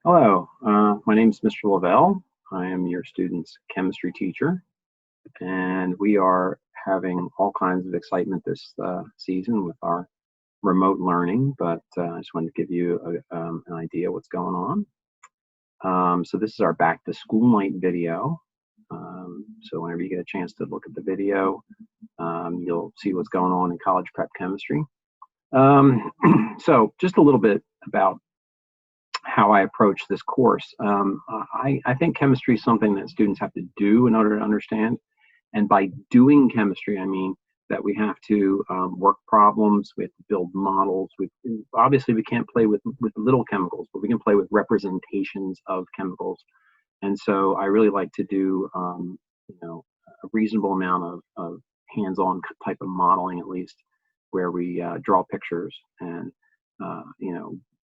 Hello, my name is Mr. Lavelle. I am your student's chemistry teacher, and we are having all kinds of excitement this season with our remote learning, but I just wanted to give you an idea what's going on. So this is our back to school night video. So whenever you get a chance to look at the video, you'll see what's going on in college prep chemistry. So just a little bit about how I approach this course. I think chemistry is something that students have to do in order to understand. And by doing chemistry, I mean that we have to work problems, we have to build models. Obviously, we can't play with little chemicals, but we can play with representations of chemicals. And so I really like to do, a reasonable amount of hands-on type of modeling, at least, where we draw pictures and,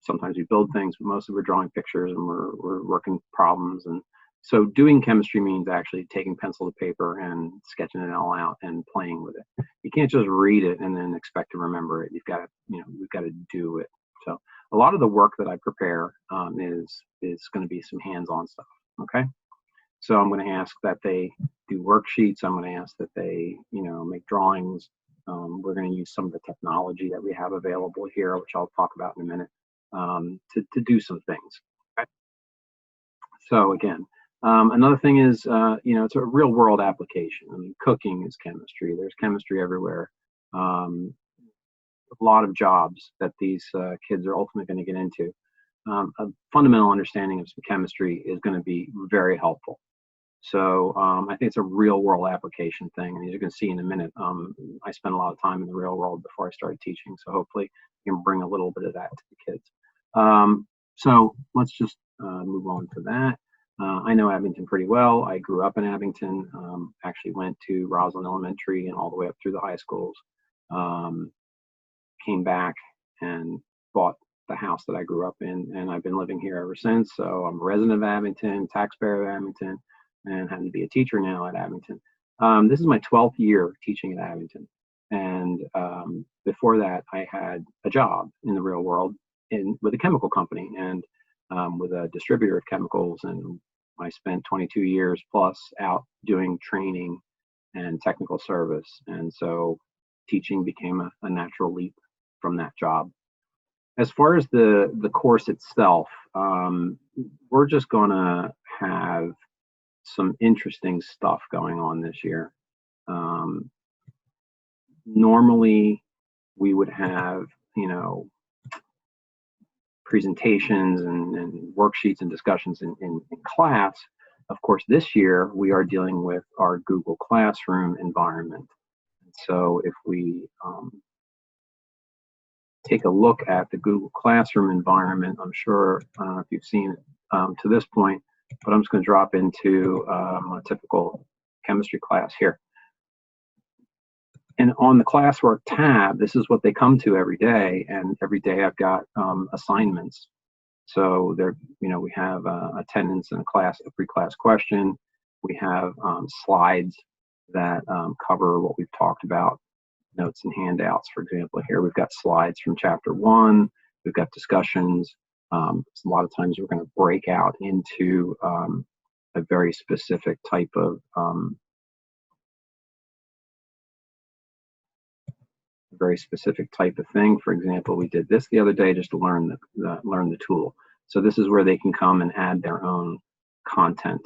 sometimes we build things, but mostly we're drawing pictures and we're working problems. And so doing chemistry means actually taking pencil to paper and sketching it all out and playing with it. You can't just read it and then expect to remember it. We've got to do it. So a lot of the work that I prepare is going to be some hands-on stuff. Okay. So I'm going to ask that they do worksheets. I'm going to ask that they, make drawings. We're going to use some of the technology that we have available here, which I'll talk about in a minute, to do some things. Okay? So again, another thing is, it's a real world application. I mean, cooking is chemistry. There's chemistry everywhere. A lot of jobs that these kids are ultimately going to get into. A fundamental understanding of some chemistry is going to be very helpful. So I think it's a real world application thing. And as you can see in a minute, I spent a lot of time in the real world before I started teaching. So hopefully you can bring a little bit of that to the kids. So let's just move on to that. I know Abington pretty well. I grew up in Abington, actually went to Roslyn Elementary and all the way up through the high schools. Came back and bought the house that I grew up in, and I've been living here ever since. So I'm a resident of Abington, taxpayer of Abington, and happen to be a teacher now at Abington. This is my 12th year teaching at Abington. And before that, I had a job in the real world with a chemical company and with a distributor of chemicals. And I spent 22 years plus out doing training and technical service. And so teaching became a natural leap from that job. As far as the course itself, we're just going to have some interesting stuff going on this year. Normally, we would have, presentations and worksheets and discussions in class. Of course, this year we are dealing with our Google Classroom environment. So if we take a look at the Google Classroom environment, I'm sure, I don't know if you've seen it to this point, but I'm just going to drop into a typical chemistry class here. And on the classwork tab, this is what they come to every day. And every day I've got assignments. So there, we have attendance in a pre-class question. We have slides that cover what we've talked about, notes and handouts. For example, here we've got slides from chapter 1. We've got discussions. A lot of times we're going to break out into a very specific type of thing. For example, we did this the other day just to learn the tool. So this is where they can come and add their own content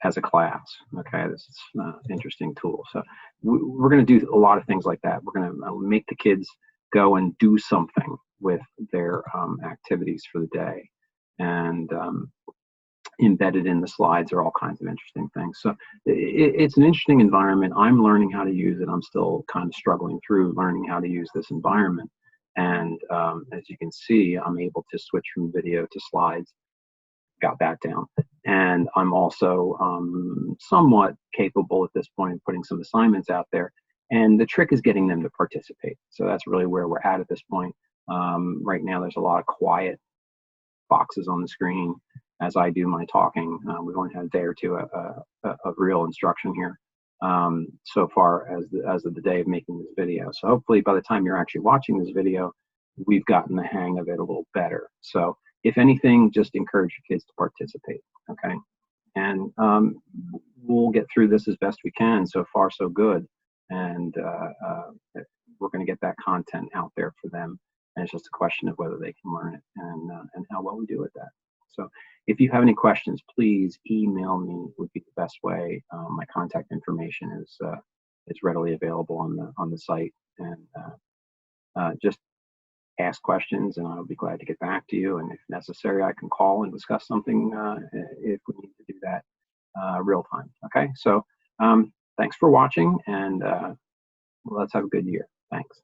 as a class. Okay, this is an interesting tool. So we're going to do a lot of things like that. We're going to make the kids go and do something with their activities for the day. And embedded in the slides are all kinds of interesting things. So it's an interesting environment. I'm learning how to use it. I'm still kind of struggling through learning how to use this environment. And as you can see, I'm able to switch from video to slides. Got that down. And I'm also somewhat capable at this point of putting some assignments out there. And the trick is getting them to participate. So that's really where we're at this point. Right now, there's a lot of quiet boxes on the screen as I do my talking. We've only had a day or two of real instruction here so far as of the day of making this video. So hopefully by the time you're actually watching this video, we've gotten the hang of it a little better. So if anything, just encourage your kids to participate. Okay, and we'll get through this as best we can. So far, so good, and we're going to get that content out there for them. And it's just a question of whether they can learn it and how well we do with that. So if you have any questions, please email me would be the best way. My contact information is readily available on the site, and just ask questions, and I'll be glad to get back to you. And if necessary, I can call and discuss something if we need to do that real time. Okay, so thanks for watching, and let's have a good year. Thanks.